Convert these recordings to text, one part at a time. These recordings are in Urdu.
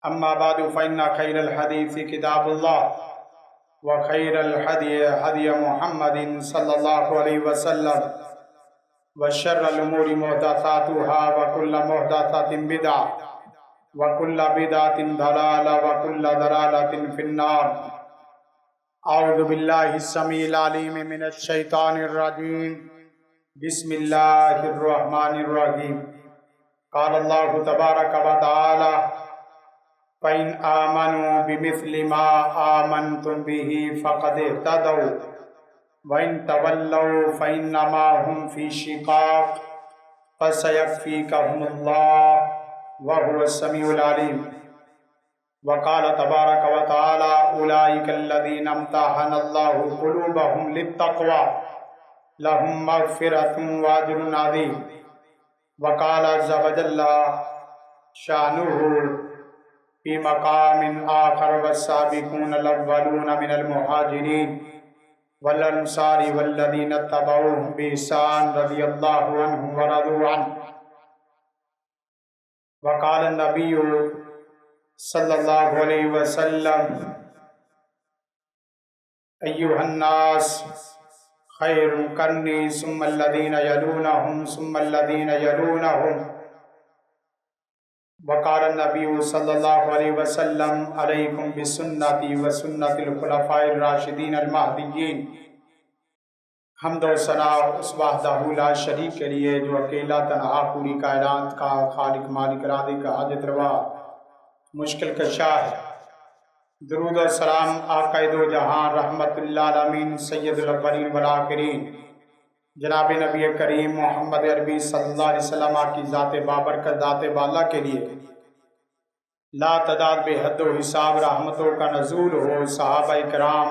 أما بعد فإن خير الحديث كتاب الله وخير الهدي هدي محمد صلى الله عليه وسلم وشر الأمور محدثاتها وكل محدثة بدعة وكل بدعة ضلالة وكل ضلالة في النار. أعوذ بالله السميع العليم من الشيطان الرجيم. بسم الله الرحمن الرحيم. قال الله تبارك وتعالى: فَإِنْ آمَنُوا بِمِثْلِ مَا آمَنْتُمْ بِهِ فَقَدِ اهْتَدَوْا وَإِنْ تَوَلَّوْا فَإِنَّمَا هُمْ فِي شِقَاقٍ فَسَيَكْفِيكَهُمُ اللَّهُ وَهُوَ السَّمِيعُ الْعَلِيمُ. وقال تبارك وتعالى: أولئك الذين امتحن الله قلوبهم للتقوى لهم مغفرة وأجر عظيم. وقال عز وجل شأنه في مقام آخر: والسابقون الأولون من المهاجرين والأنصار والذين اتبعوهم بإحسان رضي الله عنهم ورضوا عنه. وقال النبي صلى الله عليه وسلم: أيها الناس خير قرني ثم الذين يلونهم ثم الذين يلونهم. وقال النبي صلى الله عليه وسلم: عليكم بسنتي وسنة الخلفاء الراشدين المهديين. حمد و ثنا اس وحدہ لا شریک کے لیے جو اکیلا تنہا پوری کائنات کا خالق مالک رازق حاجت روا مشکل کشا ہے. درود و سلام آقا دو جہاں رحمت للعالمین سید الاولین والآخرین جناب نبی کریم محمد عربی صلی اللہ علیہ وسلم کی ذات بابرکت ذات بالا کے لیے لا تعداد بے حد و حساب رحمتوں کا نزول ہو. صحابہ کرام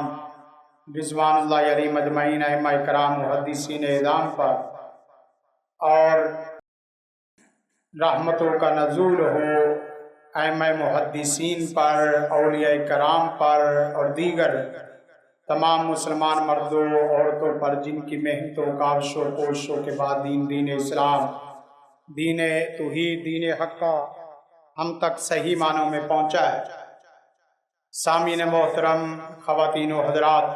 رضوان اللہ علیہ مجمعین، ائمہ کرام محدثین اعظام پر، اور رحمتوں کا نزول ہو ائمہ محدثین پر، اولیاء کرام پر اور دیگر تمام مسلمان مردوں عورتوں پر جن کی محنتوں کاوشوں کوششوں کے بعد دین اسلام، دین توحید، دین حق ہم تک صحیح معنوں میں پہنچا ہے. سامعین محترم، خواتین و حضرات،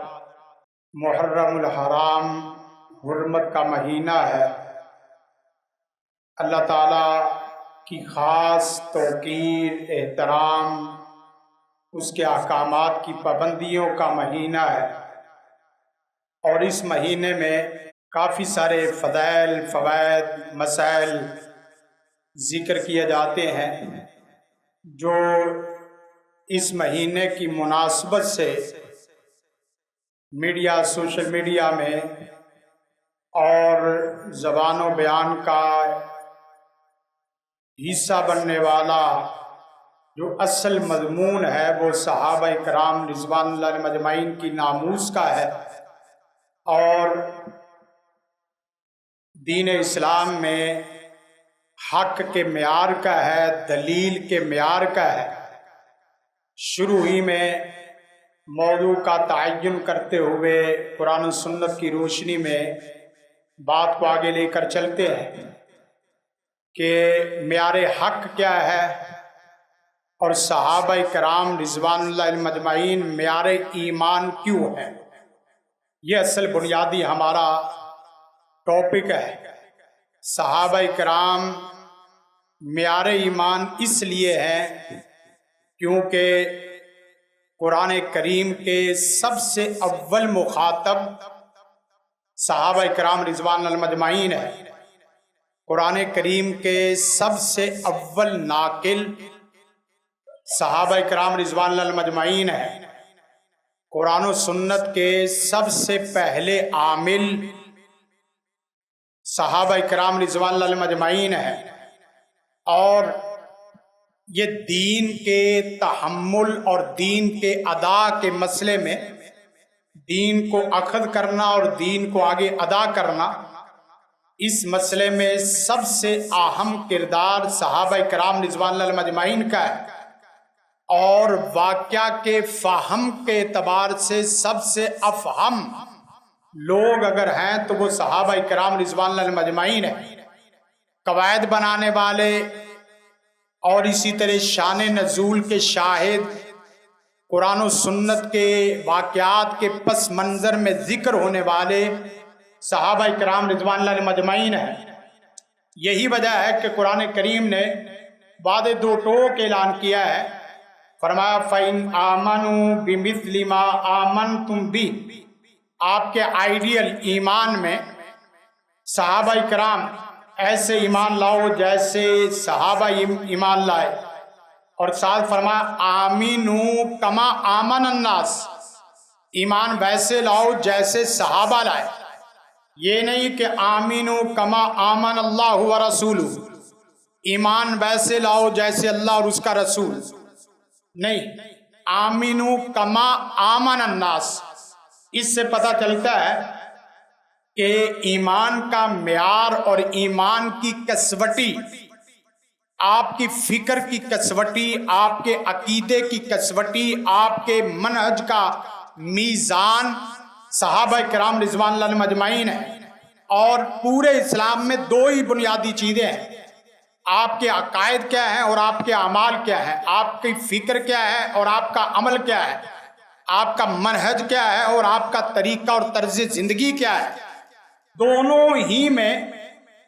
محرم الحرام حرمت کا مہینہ ہے. اللہ تعالیٰ کی خاص توقیر، احترام، اس کے احکامات کی پابندیوں کا مہینہ ہے، اور اس مہینے میں کافی سارے فضائل، فوائد، مسائل ذکر کیے جاتے ہیں جو اس مہینے کی مناسبت سے میڈیا، سوشل میڈیا میں اور زبان و بیان کا حصہ بننے والا جو اصل مضمون ہے وہ صحابہ کرام رضوان اللہ علیہ مجمعین کی ناموس کا ہے، اور دین اسلام میں حق کے معیار کا ہے، دلیل کے معیار کا ہے. شروع ہی میں موضوع کا تعین کرتے ہوئے قرآن و سنت کی روشنی میں بات کو آگے لے کر چلتے ہیں کہ معیار حق کیا ہے، اور صحابہ کرام رضوان اللہ علیہ مجمعین معیار ایمان کیوں ہے. یہ اصل بنیادی ہمارا ٹاپک ہے. صحابہ کرام معیار ایمان اس لیے ہیں کیونکہ قرآن کریم کے سب سے اول مخاطب صحابہ کرام رضوان اللہ مجمعین ہے. قرآن کریم کے سب سے اول ناقل صحابہ کرام رضوان اللہ مجمعین ہے. قرآن و سنت کے سب سے پہلے عامل صحابہ کرام رضوان اللہ مجمعین ہے، اور یہ دین کے تحمل اور دین کے ادا کے مسئلے میں دین کو اخذ کرنا اور دین کو آگے ادا کرنا، اس مسئلے میں سب سے اہم کردار صحابہ کرام رضوان اللہ مجمعین کا ہے، اور واقعہ کے فہم کے اعتبار سے سب سے افہم لوگ اگر ہیں تو وہ صحابہ کرام رضوان اللہ مجمعین ہیں. قواعد بنانے والے، اور اسی طرح شان نزول کے شاہد قرآن و سنت کے واقعات کے پس منظر میں ذکر ہونے والے صحابہ کرام رضوان اللہ علیہم اجمعین ہیں۔ یہی وجہ ہے کہ قرآن کریم نے بعد دو ٹوک اعلان کیا ہے، فرمایا فَإِنْ آمَنُوا بِمِثْلِ مَا آمَنْتُمْ بِهِ۔ آپ کے آئیڈیل ایمان میں صحابہ کرام ایسے ایمان لاؤ جیسے صحابہ ایمان لائے، اور ساتھ فرمایا آمینو کما آمن الناس، ایمان ویسے لاؤ جیسے صحابہ لائے۔ یہ نہیں کہ آمینو کما آمن اللہ و رسولہ، ایمان ویسے لاؤ جیسے اللہ اور اس کا رسول، نہیں، آمینو کما آمن الناس۔ اس سے پتہ چلتا ہے کہ ایمان کا معیار اور ایمان کی کسوٹی، آپ کی فکر کی کسوٹی، آپ کے عقیدے کی کسوٹی، آپ کے منہج کا میزان صحابہ کرام رضوان اللہ علیہم اجمعین ہے۔ اور پورے اسلام میں دو ہی بنیادی چیزیں ہیں، آپ کے عقائد کیا ہیں اور آپ کے اعمال کیا ہیں، آپ کی فکر کیا ہے اور آپ کا عمل کیا ہے، آپ کا منہج کیا ہے اور آپ کا طریقہ اور طرز زندگی کیا ہے۔ دونوں ہی میں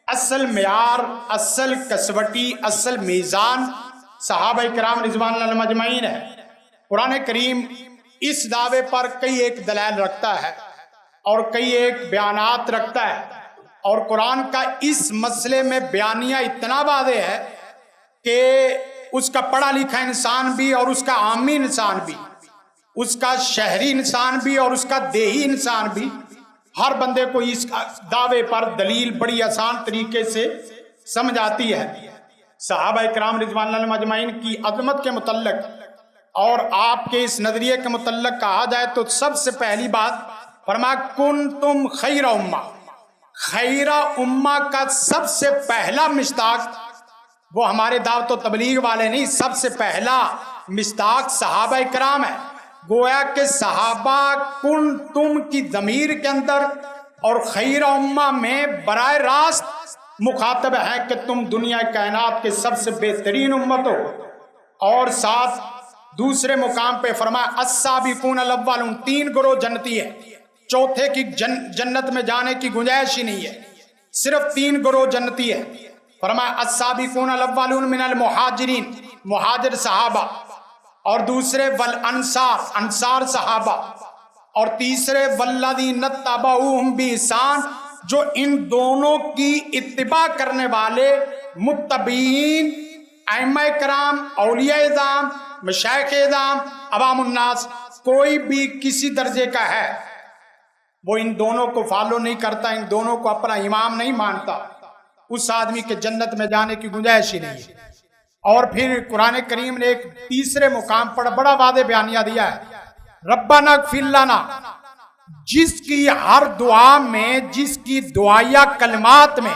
اصل معیار، اصل کسوٹی، اصل میزان صحابہ کرام رضوان اللہ علیہم اجمعین ہے۔ قرآن کریم اس دعوے پر کئی ایک دلائل رکھتا ہے اور کئی ایک بیانات رکھتا ہے، اور قرآن کا اس مسئلے میں بیانیہ اتنا واضح ہے کہ اس کا پڑھا لکھا انسان بھی اور اس کا عامی انسان بھی، اس کا شہری انسان بھی اور اس کا دیہی انسان بھی، ہر بندے کو اس دعوے پر دلیل بڑی آسان طریقے سے سمجھ آتی ہے۔ صحابہ کرام رضوان اللہ علیہم اجمعین کی عظمت کے متعلق اور آپ کے اس نظریے کے متعلق کہا جائے تو سب سے پہلی بات فرمایا کنتم خیر امہ، خیر امہ کا سب سے پہلا مصداق، وہ ہمارے دعوت و تبلیغ والے نہیں، سب سے پہلا مصداق صحابہ کرام ہے۔ گویا کہ صحابہ کنتم کی ضمیر کے اندر اور خیر امہ میں براہ راست مخاطب ہے کہ تم دنیا کائنات کے سب سے بہترین امت ہو۔ اور ساتھ دوسرے مقام پہ فرمایا السابقون الاولون، تین گروہ جنتی ہے، چوتھے کی جنت میں جانے کی گنجائش ہی نہیں ہے، صرف تین گروہ جنتی ہے۔ فرمایا السابقون الاولون من المہاجرین، مہاجر صحابہ، اور دوسرے والانصار، انصار صحابہ، اور تیسرے والذین اتبعوہم بإحسان، جو ان دونوں کی اتباع کرنے والے متبعین، ائمہ کرام، اولیاء اعظام، مشائخ اعظام، عوام الناس، کوئی بھی کسی درجے کا ہے وہ ان دونوں کو فالو نہیں کرتا، ان دونوں کو اپنا امام نہیں مانتا، اس آدمی کے جنت میں جانے کی گنجائش ہی نہیں ہے۔ اور پھر قرآن کریم نے ایک تیسرے مقام پر بڑا واضح بیانیہ دیا ہے، ربنا اغفر لنا، جس کی ہر دعا میں، جس کی دعائیہ کلمات میں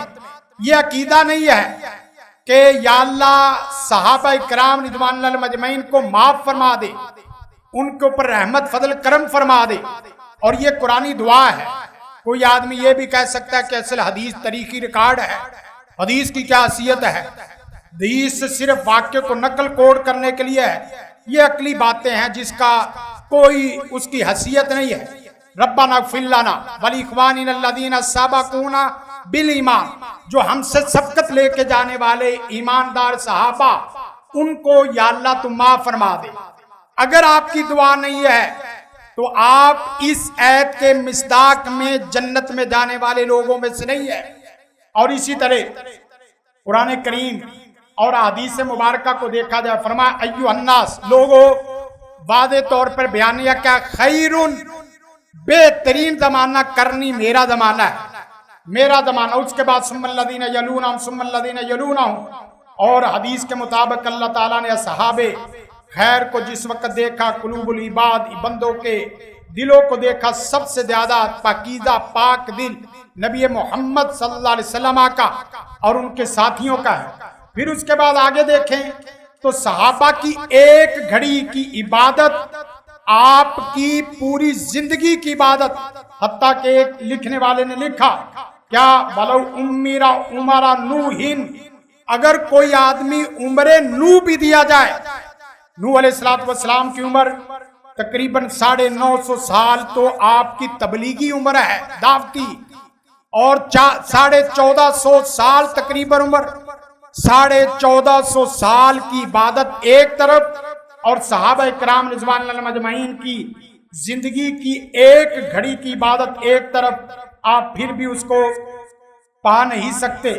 یہ عقیدہ نہیں ہے کہ یا اللہ صحابہ کرام رضوان اللہ علیہم اجمعین کو معاف فرما دے، ان کے اوپر رحمت فضل کرم فرما دے، اور یہ قرآنی دعا ہے۔ کوئی آدمی یہ بھی کہہ سکتا ہے کہ اصل حدیث تاریخی ریکارڈ ہے، حدیث کی کیا حیثیت ہے، حدیث صرف واقعے کو نقل کوڈ کرنے کے لیے ہے، یہ عقلی باتیں ہیں جس کا کوئی اس کی حیثیت نہیں ہے۔ ربنا اغفر لنا ولاخواننا الذین سبقونا بالایمان، جو ہم سے سبقت لے کے جانے والے ایماندار صحابہ، ان کو یا اللہ تم معاف فرما دے۔ اگر آپ کی دعا نہیں ہے تو آپ اس ایت کے مصداق میں جنت میں جانے والے لوگوں میں سے نہیں ہے۔ اور اسی طرح قرآن کریم اور حدیث مبارکہ کو دیکھا جائے، فرمایا ایھا الناس، لوگو، واضح طور پر بیانیہ کیا، خیرن، بہترین زمانہ کرنی میرا زمانہ ہے، میرا زمانہ، اس کے بعد ثم الذین یلونہم ثم الذین یلونہم۔ اور حدیث کے مطابق اللہ تعالیٰ نے اصحاب خیر کو جس وقت دیکھا، قلوب العباد، بندوں کے دلوں کو دیکھا، سب سے زیادہ پاکیزہ پاک دل نبی محمد صلی اللہ علیہ وسلم کا اور ان کے ساتھیوں کا ہے۔ پھر اس کے بعد آگے دیکھیں تو صحابہ کی ایک گھڑی کی عبادت آپ کی پوری زندگی کی عبادت، حتیٰ کہ ایک لکھنے والے نے لکھا کیا، ولو امرا نوح اگر کوئی آدمی عمر نو بھی دیا جائے، نوح علیہ السلام کی عمر تقریباً 950 سال تو آپ کی تبلیغی عمر ہے دعوتی، اور 1450 سال تقریباً عمر، 1450 سال کی عبادت ایک طرف، اور صحابہ کرام رضوان اللہ مجمعین کی زندگی کی ایک گھڑی کی عبادت ایک طرف، آپ پھر بھی اس کو پا نہیں سکتے۔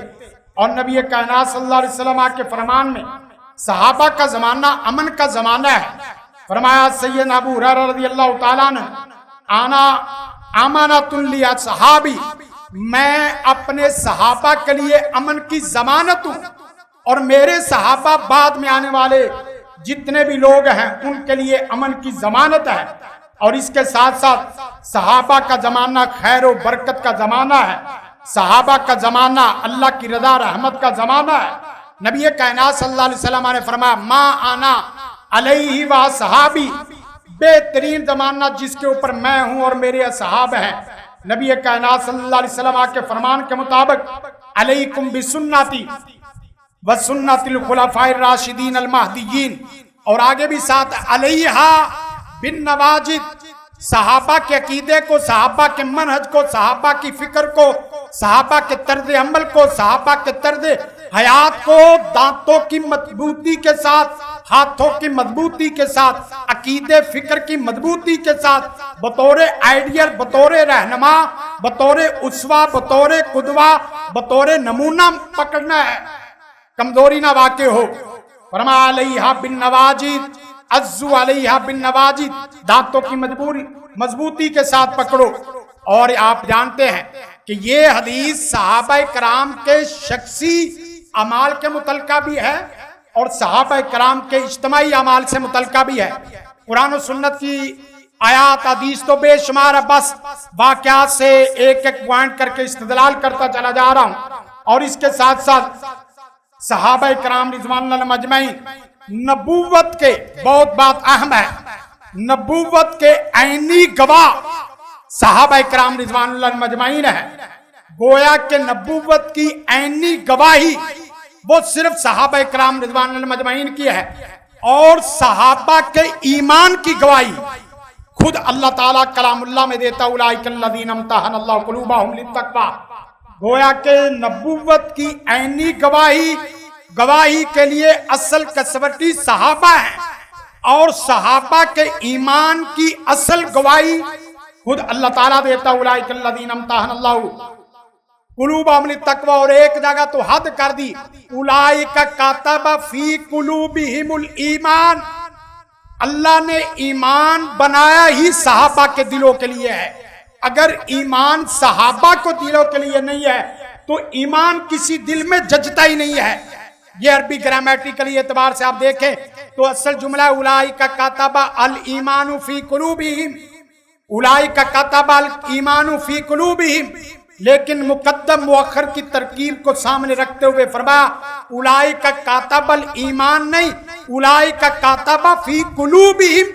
اور نبی کائنات صلی اللہ علیہ وسلم کے فرمان میں صحابہ کا زمانہ امن کا زمانہ ہے۔ فرمایا سیدنا ابو ہریرہ رضی اللہ تعالیٰ عنہ، آنا امانۃ لی اصحابی، میں اپنے صحابہ کے لیے امن کی ضمانت ہوں، اور میرے صحابہ بعد میں آنے والے جتنے بھی لوگ ہیں ان کے لیے امن کی ضمانت ہے۔ اور اس کے ساتھ ساتھ صحابہ کا زمانہ خیر و برکت کا زمانہ ہے، صحابہ کا زمانہ اللہ کی رضا رحمت کا زمانہ ہے۔ نبی کائنات صلی اللہ علیہ وسلم نے فرمایا ما آنا علیہ و صحابی، بہترین زمانہ جس کے اوپر میں ہوں اور میرے اصحاب ہیں۔ نبی کائنات صلی اللہ علیہ وسلم کے فرمان کے مطابق علیکم بسنتی وسنت الخلفاء الراشدین المہدیین، اور آگے بھی ساتھ علیہا بالنواجذ، صحابہ کے عقیدے کو، صحابہ کے منہج کو، صحابہ کی فکر کو، صحابہ کے طرز عمل کو، صحابہ کے طرز حیات کو دانتوں کی مضبوطی کے ساتھ، ہاتھوں کی مضبوطی کے ساتھ، عقیدے فکر کی مضبوطی کے ساتھ، بطور آئیڈیل، بطور رہنما، بطور اسوہ، بطور قدوہ، بطور نمونہ پکڑنا ہے، کمزوری نہ واقع ہو۔ فرمایا علیہا بالنواجذ، عزو علیہا بالنواجذ، دانتوں کی مضبوطی کے ساتھ پکڑو۔ اور آپ جانتے ہیں کہ یہ حدیث صحابہ کرام کے شخصی اعمال کے متعلقہ بھی ہے اور صحابہ کرام کے اجتماعی اعمال سے متعلقہ بھی ہے۔ قرآن و سنت کی آیات حدیث تو بے شمار ہے، بس واقعات سے ایک ایک پوائنٹ کر کے استدلال کرتا چلا جا رہا ہوں۔ اور اس کے ساتھ ساتھ صحابہ کرام رضوان اللہ مجمعین نبوت کے، بہت بات اہم ہے، نبوت کے عینی گواہ صحابہ کرام رضوان اللہ مجمعین ہے۔ گویا کہ نبوت کی عینی گواہی وہ صرف صحابہ کرام رضوان اللہ مجمعین کی ہے، اور صحابہ کے ایمان کی گواہی خود اللہ تعالیٰ کلام اللہ میں دیتا اولئک الذین امتحن اللہ قلوبہم للتقوی۔ گویا کہ نبوت کی عینی گواہی کے لیے اصل کسوٹی صحابہ ہیں، اور صحابہ کے ایمان کی اصل گواہی خود اللہ تعالیٰ دیتا اولئک الذین امتحن اللہ قلوبہم للتقوی۔ اور ایک جگہ تو حد کر دی، اولئک کتب فی قلوبہم الایمان، اللہ نے ایمان بنایا ہی صحابہ کے دلوں کے لیے ہے۔ اگر ایمان صحابہ کو دلوں کے لیے نہیں ہے تو ایمان کسی دل میں ججتا ہی نہیں ہے۔ یہ عربی گرامیٹیکلی اعتبار سے آپ دیکھیں تو اصل جملہ اولئک کتب الایمان فی قلوبہم، اولئک کتب الایمان فی قلوبہم، لیکن مقدم مؤخر کی ترکیب کو سامنے رکھتے ہوئے فرمایا اولئک کتب الایمان نہیں، اولئک کتب فی قلوبہم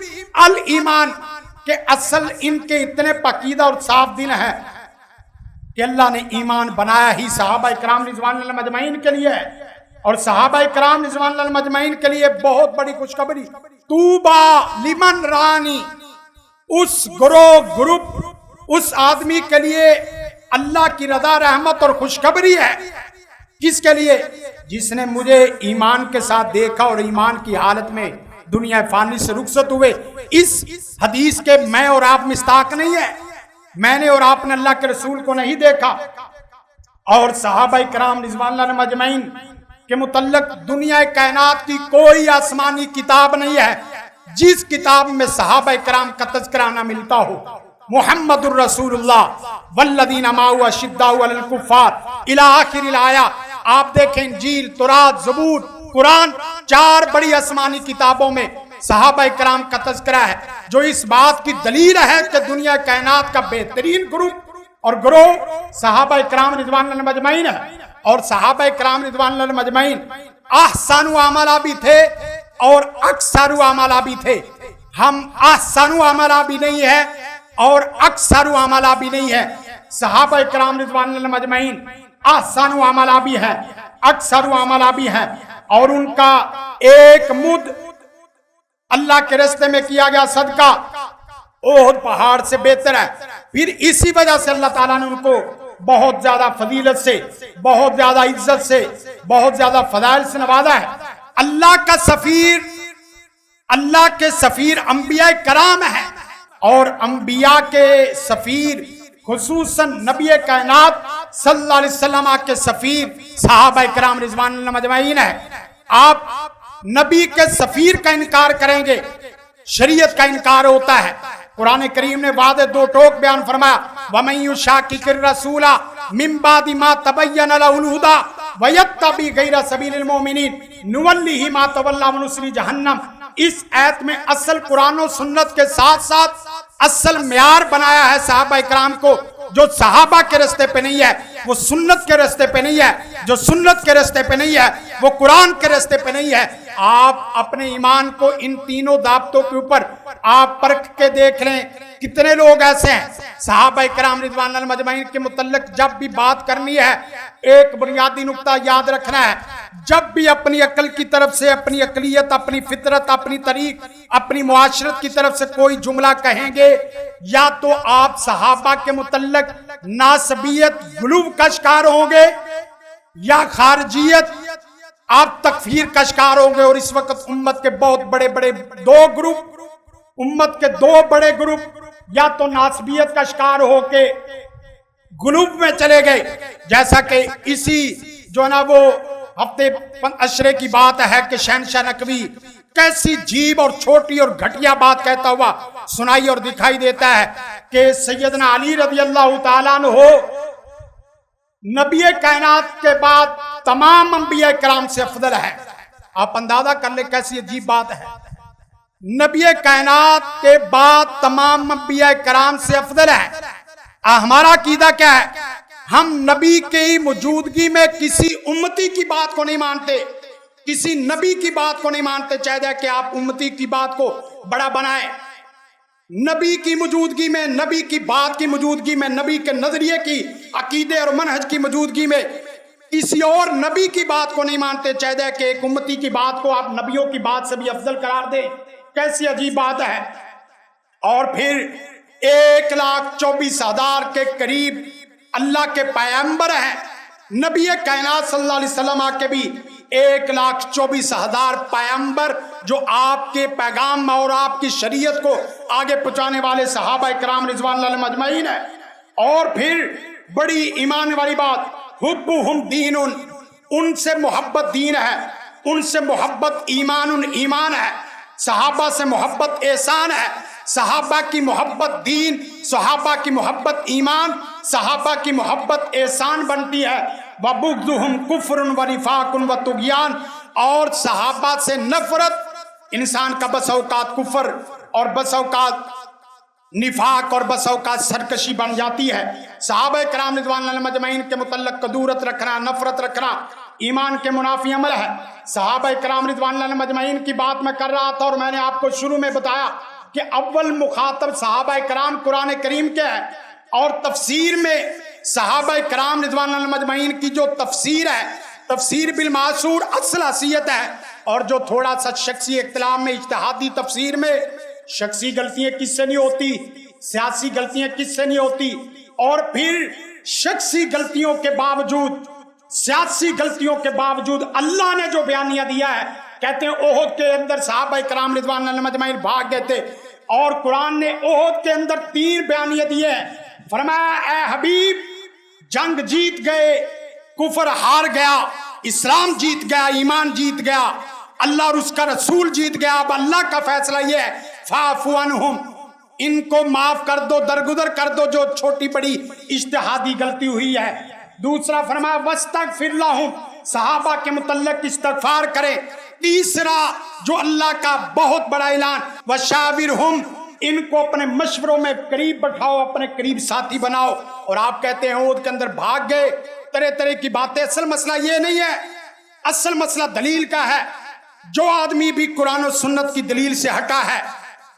الایمان، کہ اصل ان کے اتنے پاکیزہ اور صاف دل ہیں کہ اللہ نے ایمان بنایا ہی صحابہ کرام رضوان اللہ مجمعین کے لیے ہے۔ اور صحابہ کرام رضوان اللہ مجمعین کے لیے بہت بڑی خوشخبری، طوبیٰ لمن رانی، اس گروپ اس آدمی کے لیے اللہ کی رضا رحمت اور خوشخبری ہے۔ کس کے لیے؟ جس نے مجھے ایمان کے ساتھ دیکھا اور ایمان کی حالت میں دنیا فانی سے رخصت ہوئے۔ اس حدیث کے میں اور آپ مستاق نہیں ہے، میں نے اور آپ نے اللہ کے رسول کو نہیں دیکھا۔ اور صحابہ کرام رضوان اللہ مجمعین کے متعلق دنیا کائنات کی کوئی آسمانی کتاب نہیں ہے جس کتاب میں صحابہ کرام کا تذکرہ نہ ملتا ہو۔ محمد الرسول اللہ والذین معہ اشداء علی الکفار الی آخر الآیہ۔ آپ دیکھیں انجیل، تورات، زبور، قرآن، 4 بڑی آسمانی کتابوں میں صحابہ کرام کا تذکرہ ہے، جو اس بات کی دلیل ہے کہ دنیا کائنات کا بہترین گروپ اور گروہ صحابہ کرام رضوان اللہ مجمعین ہے۔ اور صحابہ کرام رضوان اللہ مجمعین احسن عملا بھی تھے اور اکثر عملا بھی تھے۔ ہم احسن عملا بھی نہیں ہے اور اکثر عملا بھی نہیں ہے۔ صحابہ کرام رضوان اللہ مجمعین احسن عملا بھی ہے، اکثر و عملہ بھی ہیں، اور ان کا ایک مد اللہ کے راستے میں کیا گیا صدقہ احد پہاڑ سے بہتر ہے۔ پھر اسی وجہ سے اللہ تعالیٰ نے ان کو بہت زیادہ فضیلت سے، بہت زیادہ عزت سے، بہت زیادہ فضائل سے نوازا ہے۔ اللہ کا سفیر، اللہ کے سفیر انبیاء کرام ہیں، اور انبیاء کے سفیر خصوصاً نبی کائنات صلی اللہ علیہ وسلم کے سفیر صحابہ کرام رضوان اللہ مجمعین ہیں۔ آپ نبی کے سفیر کا انکار کریں گے، شریعت کا انکار ہوتا ہے۔ قرآن کریم نے واضح دو ٹوک بیان فرمایا، وَمَن يُشَاقِقِ الرَّسُولَ مِن بَعْدِ مَا تَبَيَّنَ لَهُ الْهُدَىٰ وَيَتَّبِعْ غَيْرَ سَبِيلِ الْمُؤْمِنِينَ نُوَلِّهِ مَا تَوَلَّىٰ وَنُصْلِهِ جَهَنَّمَ۔ اس آیت میں اصل قرآن و سنت کے ساتھ ساتھ اصل معیار بنایا ہے صحابہ اکرام کو۔ جو صحابہ کے راستے پہ نہیں ہے وہ سنت کے راستے پہ نہیں ہے، جو سنت کے راستے پہ نہیں ہے وہ قرآن کے راستے پہ نہیں ہے۔ آپ اپنے ایمان کو ان تینوں ضابطوں کے اوپر آپ پرکھ کے دیکھ لیں، کتنے لوگ ایسے ہیں صحابہ کرام رضوان اللہ مجمعین کے متعلق جب بھی بات کرنی ہے ایک بنیادی نقطہ یاد رکھنا ہے، جب بھی اپنی عقل کی طرف سے، اپنی عقلیت، اپنی فطرت، اپنی طریق، اپنی معاشرت کی طرف سے کوئی جملہ کہیں گے، یا تو آپ صحابہ کے متعلق ناسبیت غلو کا شکار ہوں گے، یا خارجیت آپ تکفیر کا شکار ہوں گے۔ اور اس وقت امت کے بہت بڑے بڑے دو گروپ، امت کے دو بڑے گروپ یا تو ناسبیت کا شکار ہو کے غلوب میں چلے گئے، جیسا کہ اسی جو ہے نا وہ ہفتے عشرے کی بات ہے کہ شہنشاہ نقوی کیسی جیب اور چھوٹی اور گھٹیا بات کہتا ہوا سنائی اور دکھائی دیتا ہے کہ سیدنا علی رضی اللہ تعالیٰ عنہ نبی کائنات کے بعد تمام انبیاء کرام سے افضل ہے۔ آپ اندازہ کر لیں کیسی عجیب بات ہے، نبی کائنات کے بعد تمام انبیاء کرام سے افضل ہے۔ ہمارا عقیدہ کیا ہے؟ ہم نبی کی موجودگی میں کسی امتی کی بات کو نہیں مانتے، کسی نبی کی بات کو نہیں مانتے، چاہے کہ آپ امتی کی بات کو بڑا بنائیں۔ نبی کی موجودگی میں، نبی کی بات کی موجودگی میں، نبی کے نظریے کی، عقیدے اور منہج کی موجودگی میں کسی اور نبی کی بات کو نہیں مانتے، چاہے کہ ایک امتی کی بات کو آپ نبیوں کی بات سے بھی افضل قرار دیں، کیسی عجیب بات ہے۔ اور پھر 1,24,000 کے قریب اللہ کے پیغمبر ہیں، نبی کائنات صلی اللہ علیہ وسلم کے بھی 1,24,000 پیغمبر جو آپ کے پیغام اور آپ کی شریعت کو آگے پہنچانے والے صحابہ کرام رضوان اللہ مجمعین ہیں۔ اور پھر بڑی ایمان والی بات، حبہم دین، ان سے محبت دین ہے، ان سے محبت ایمان ہے، صحابہ سے محبت احسان ہے، صحابہ کی محبت دین، صحابہ کی محبت ایمان، صحابہ کی محبت احسان بنتی ہے۔ وَبُغْضُهُمْ كُفْرٌ وَنِفَاقٌ وَطُغْيَانٌ، اور صحابہ سے نفرت انسان کا بس اوقات کفر اور بس اوقات نفاق اور بس اوقات سرکشی بن جاتی ہے۔ صحابہ کرام رضوان اللہ مجمعین کے متعلق کدورت رکھنا، نفرت رکھنا ایمان کے منافی عمل ہے۔ صحابہ کرام رضوان اللہ مجمعین کی بات میں کر رہا تھا اور میں نے آپ کو شروع میں بتایا کہ اول مخاطب صحابہ کرام قرآن کریم کے ہیں، اور تفسیر میں صحابہ کرام رضوان اللہ مجمعین کی جو تفسیر ہے، تفسیر بالمعصور اصل حیثیت ہے، اور جو تھوڑا سا شخصی اختلاف میں اجتہادی تفسیر میں شخصی غلطیاں کس سے نہیں ہوتی، سیاسی غلطیاں کس سے نہیں ہوتی، اور پھر شخصی غلطیوں کے باوجود، سیاسی غلطیوں کے باوجود اللہ نے جو بیانیہ دیا ہے، کہتے ہیں احد کے اندر صحابہ کرام رضوان اللہ مجمعین بھاگ گئے تھے، اور قرآن نے احد کے اندر 3 بیانیہ دیے ہیں۔ فرمایا اے حبیب جنگ جیت گئے، کفر ہار گیا، اسلام جیت گیا، ایمان جیت گیا، اللہ اور اس کا رسول جیت گیا، اب اللہ کا فیصلہ یہ ہے فاعفو عنہم، ان کو معاف کر دو، درگزر کر دو جو چھوٹی بڑی اجتہادی غلطی ہوئی ہے۔ دوسرا فرمایا واستغفر لہم، صحابہ کے متعلق استغفار کریں۔ تیسرا جو اللہ کا بہت بڑا اعلان وشاورہم، ان کو اپنے مشوروں میں قریب بٹھاؤ، اپنے قریب ساتھی بناؤ۔ اور آپ کہتے ہیں احد کے اندر بھاگ گئے، طرح طرح کی باتیں، اصل مسئلہ یہ نہیں ہے، اصل مسئلہ دلیل کا ہے۔ جو آدمی بھی قرآن و سنت کی دلیل سے ہٹا ہے،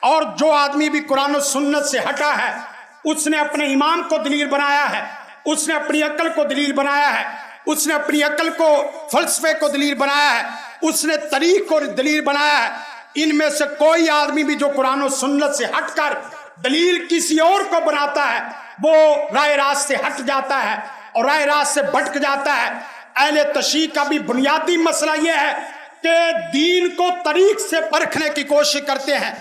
اور جو آدمی بھی قرآن و سنت سے ہٹا ہے، اس نے اپنے ایمان کو دلیل بنایا ہے، اس نے اپنی عقل کو دلیل بنایا ہے، اس نے اپنی عقل کو فلسفے کو دلیل بنایا ہے, اس نے طریق کو دلیل بنایا ہے. ان میں سے کوئی آدمی بھی جو قرآن و سنت سے ہٹ کر دلیل کسی اور کو بناتا ہے وہ رائے راست سے ہٹ جاتا ہے اور رائے راست سے بھٹک جاتا ہے. اہل تشیع کا بھی بنیادی مسئلہ یہ ہے کہ دین کو طریق سے پرکھنے کی کوشش کرتے ہیں.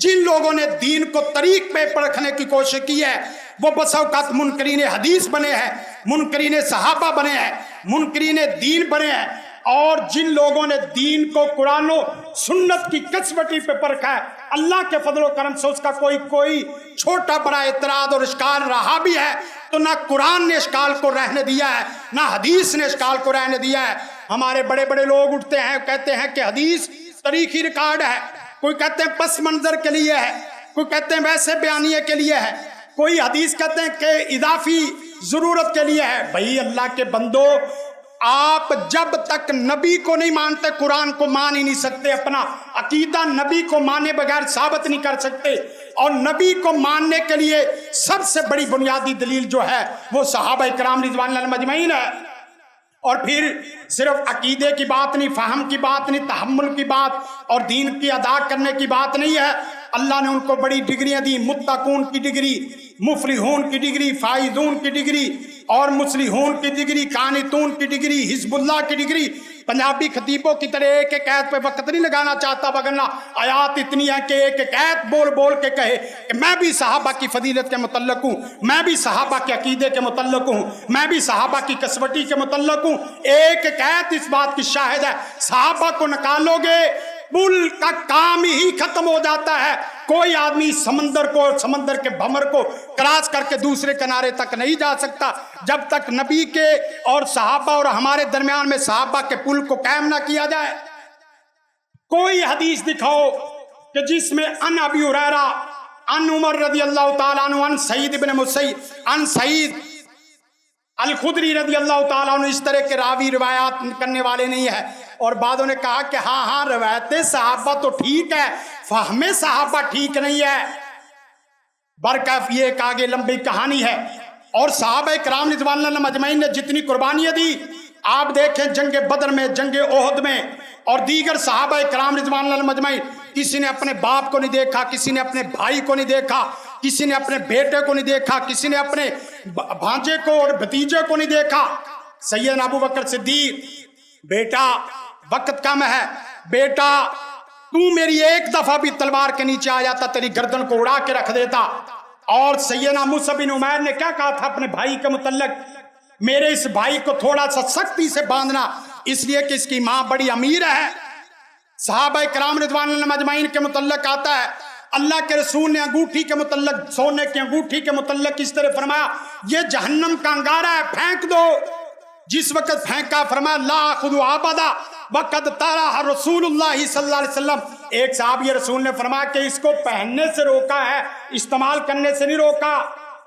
جن لوگوں نے دین کو طریق پہ پرکھنے کی کوشش کی ہے وہ بس اوقات منکرین حدیث بنے ہیں, منکرین صحابہ بنے ہیں, منکرین دین بنے ہیں. اور جن لوگوں نے دین کو قرآن و سنت کی کسوٹی پہ پرکھا ہے, اللہ کے فضل و کرم سے اس کا کوئی چھوٹا بڑا اعتراض اور اشکال رہا بھی ہے تو نہ قرآن نے اشکال کو رہنے دیا ہے نہ حدیث نے اشکال کو رہنے دیا ہے. ہمارے بڑے بڑے لوگ اٹھتے ہیں کہتے ہیں کہ حدیث تاریخی ریکارڈ ہے, کوئی کہتے ہیں پس منظر کے لیے ہے, کوئی کہتے ہیں ویسے بیانیے کے لیے ہے, کوئی حدیث کہتے ہیں کہ اضافی ضرورت کے لیے ہے. بھائی اللہ کے بندو, آپ جب تک نبی کو نہیں مانتے قرآن کو مان ہی نہیں سکتے. اپنا عقیدہ نبی کو مانے بغیر ثابت نہیں کر سکتے. اور نبی کو ماننے کے لیے سب سے بڑی بنیادی دلیل جو ہے وہ صحابہ کرام رضوان اللہ مجمعین ہے. اور پھر صرف عقیدے کی بات نہیں, فہم کی بات نہیں, تحمل کی بات اور دین کی ادا کرنے کی بات نہیں ہے. اللہ نے ان کو بڑی ڈگریاں دی, متقون کی ڈگری, مفلحون کی ڈگری, فائزون کی ڈگری اور مصلحون کی ڈگری, قانتون کی ڈگری, حزب اللہ کی ڈگری. پنجابی خطیبوں کی طرح ایک ایک آیت پہ وقت نہیں لگانا چاہتا, وگرنہ آیات اتنی ہے کہ ایک ایک آیت بول بول کے کہے کہ میں بھی صحابہ کی فضیلت کے متعلق ہوں, میں بھی صحابہ کے عقیدے کے متعلق ہوں, میں بھی صحابہ کی کسوٹی کے متعلق ہوں. ایک ایک آیت اس بات کی شاہد ہے. صحابہ کو نکالو گے پل کا کام ہی ختم ہو جاتا ہے. کوئی آدمی سمندر کو, سمندر کے بھمر کو کراس کر کے دوسرے کنارے تک نہیں جا سکتا جب تک نبی کے اور صحابہ اور ہمارے درمیان میں صحابہ کے پل کو قائم نہ کیا جائے. کوئی حدیث دکھاؤ کہ جس میں ان ابی ہریرہ, ان عمر رضی اللہ تعالیٰ عنہ, ان سعید بن مسیب, ان سعید الخدری رضی اللہ تعالیٰ عنہ, اس طرح کے راوی روایات کرنے والے نہیں ہیں. اور بعدوں نے کہا کہ ہاں روایتیں صحابہ تو ٹھیک ہے, فہم صحابہ ٹھیک نہیں ہے. برکف یہ ایک آگے لمبی کہانی ہے. اور صحابہ کرام رضوان اللہ مجمعین نے جتنی قربانیاں دی آپ دیکھیں, جنگ بدر میں, جنگ احد میں اور دیگر صحابہ کرام رضوان اللہ مجمعین, کسی نے اپنے باپ کو نہیں دیکھا, کسی نے اپنے بھائی کو نہیں دیکھا, کسی نے اپنے بیٹے کو نہیں دیکھا, کسی نے اپنے بھانجے کو اور بھتیجے کو نہیں دیکھا. سیدنا ابو بکر صدیق, بیٹا وقت کم ہے, بیٹا تو میری ایک دفعہ بھی تلوار کے نیچے آ جاتا تیری گردن کو اڑا کے رکھ دیتا. اور سیدنا مصعب بن عمیر نے کیا کہا تھا اپنے بھائی کے متعلق, میرے اس بھائی کو تھوڑا سا سختی سے باندھنا اس لیے کہ اس کی ماں بڑی امیر ہے. صحابہ کرام رضوان اللہ مجمعین کے متعلق آتا ہے اللہ کے رسول نے انگوٹھی کے متعلق, سونے کی انگوٹھی کے متعلق اس طرح فرمایا یہ جہنم کا انگارہ ہے, پھینک دو. جس وقت پھینکا فرمایا لا خذوا ابدا وقد طرح رسول اللہ صلی اللہ علیہ وسلم. ایک صحابی رسول نے فرمایا کہ اس کو پہننے سے روکا ہے, استعمال کرنے سے نہیں روکا,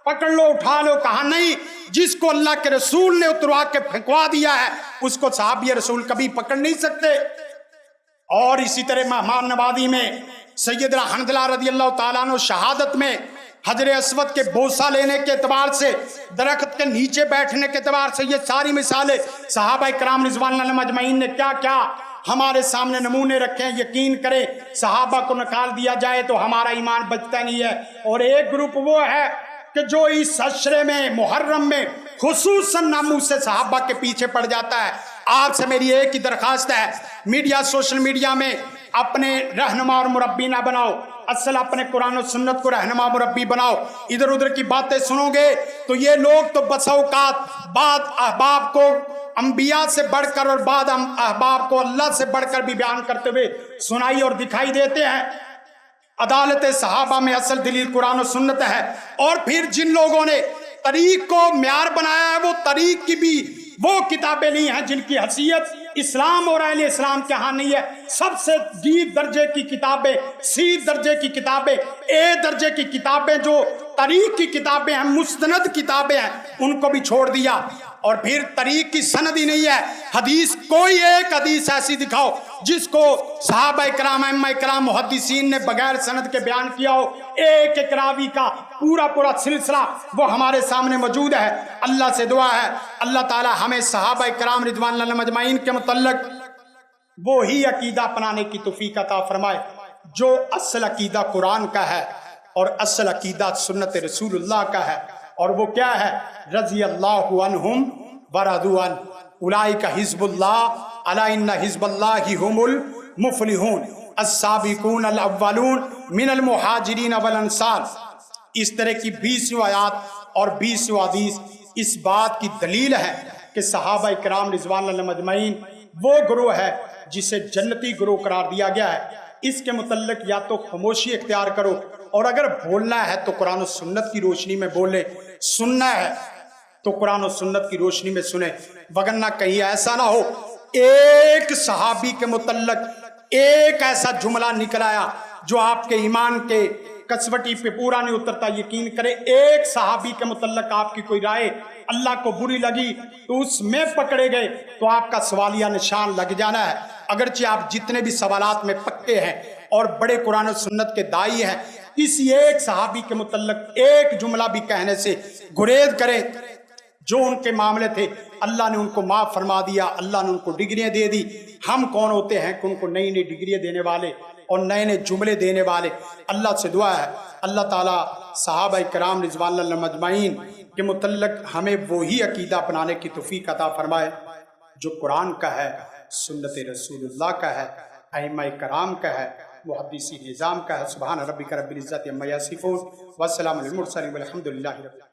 پکڑ لو اٹھا لو. کہا نہیں, جس کو اللہ کے رسول نے اتروا کے پھینکوا دیا ہے اس کو صحابی رسول کبھی پکڑ نہیں سکتے. اور اسی طرح مہمان نوازی میں سیدنا حنظلہ رضی اللہ تعالیٰ عنہ, شہادت میں حجر اسود کے بوسہ لینے کے اعتبار سے, درخت کے نیچے بیٹھنے کے اعتبار سے, یہ ساری مثالیں صحابہ کرام رضوان اللہ مجمعین نے کیا کیا ہمارے سامنے نمونے رکھے ہیں. یقین کریں صحابہ کو نکال دیا جائے تو ہمارا ایمان بچتا نہیں ہے. اور ایک گروپ وہ ہے کہ جو اس عشرے میں, محرم میں خصوصاً ناموس سے صحابہ کے پیچھے پڑ جاتا ہے. آپ سے میری ایک ہی درخواست ہے, میڈیا, سوشل میڈیا میں اپنے رہنما اور مربی نہ بناؤ, اصل اپنے قرآن و سنت کو رہنما مربی بناؤ. ادھر ادھر کی باتیں سنو گے تو یہ لوگ تو بس اوقات بعد احباب کو انبیاء سے بڑھ کر اور بعد احباب کو اللہ سے بڑھ کر بھی بیان کرتے ہوئے سنائی اور دکھائی دیتے ہیں. عدالت صحابہ میں اصل دلیل قرآن و سنت ہے. اور پھر جن لوگوں نے طریق کو معیار بنایا ہے وہ طریق کی بھی وہ کتابیں لی ہیں جن کی حیثیت اسلام اور اہل اسلام کے ہاں نہیں ہے. سب سے ڈی درجے کی کتابیں, سی درجے کی کتابیں, اے درجے کی کتابیں جو طریق کی کتابیں ہیں, مستند کتابیں ہیں, ان کو بھی چھوڑ دیا. اور پھر طریق کی سند ہی نہیں ہے. حدیث کوئی ایک حدیث ایسی دکھاؤ جس کو صحابہ کرام ائمہ کرام محدثین نے بغیر سند کے بیان کیا ہو. ایک ایک راوی کا پورا سلسلہ وہ ہمارے سامنے موجود ہے. اللہ سے دعا ہے اللہ تعالی ہمیں صحابہ کرام رضوان اللہ مجمعین کے متعلق وہی عقیدہ اپنانے کی توفیق عطا فرمائے جو اصل عقیدہ قرآن کا ہے اور اصل عقیدہ سنت رسول اللہ کا ہے. اور وہ کیا ہے؟ رضی اللہ عنہم ورضوا عنہ اولئک حزب اللہ الا ان حزب اللہ هم المفلحون السابقون الاولون من المہاجرین والانصار. اس طرح کی 20 آیات اور 20 حدیث اس بات کی دلیل ہے کہ صحابہ کرام رضوان اللہ مجمعین وہ گروہ ہے جسے جنتی گروہ قرار دیا گیا ہے. اس کے متعلق یا تو خاموشی اختیار کرو اور اگر بولنا ہے تو قرآن و سنت کی روشنی میں بولے، سننا ہے تو قرآن و سنت کی روشنی میں سنیں. وگرنہ کہیں ایسا نہ ہو ایک صحابی کے متعلق ایک ایسا جملہ نکل آیا جو آپ کے ایمان کے کسوٹی پہ پورا نہیں اترتا. یقین کرے ایک صحابی کے متعلق آپ کی کوئی رائے اللہ کو بری لگی تو اس میں پکڑے گئے تو آپ کا سوالیہ نشان لگ جانا ہے. اگرچہ آپ جتنے بھی سوالات میں پکے ہیں اور بڑے قرآن و سنت کے دائی ہیں، کسی ایک صحابی کے متعلق ایک جملہ بھی کہنے سے گریز کریں. جو ان کے معاملے تھے اللہ نے ان کو معاف فرما دیا، اللہ نے ان کو ڈگریاں دے دی. ہم کون ہوتے ہیں کہ ان کو نئی نئی ڈگریاں دینے والے اور نئے نئے جملے دینے والے. اللہ سے دعا ہے اللہ تعالیٰ صحابہ کرام رضوان اللہ مجمعین کے متعلق ہمیں وہی عقیدہ اپنانے کی توفیق عطا فرمائے جو قرآن کا ہے، سنت رسول اللہ کا ہے، ائمہ کرام کا ہے، محدثین نظام کا ہے. سبحان ربک رب العزت عما یصفون والسلام علی المرسلین والحمد للہ رب العالمین.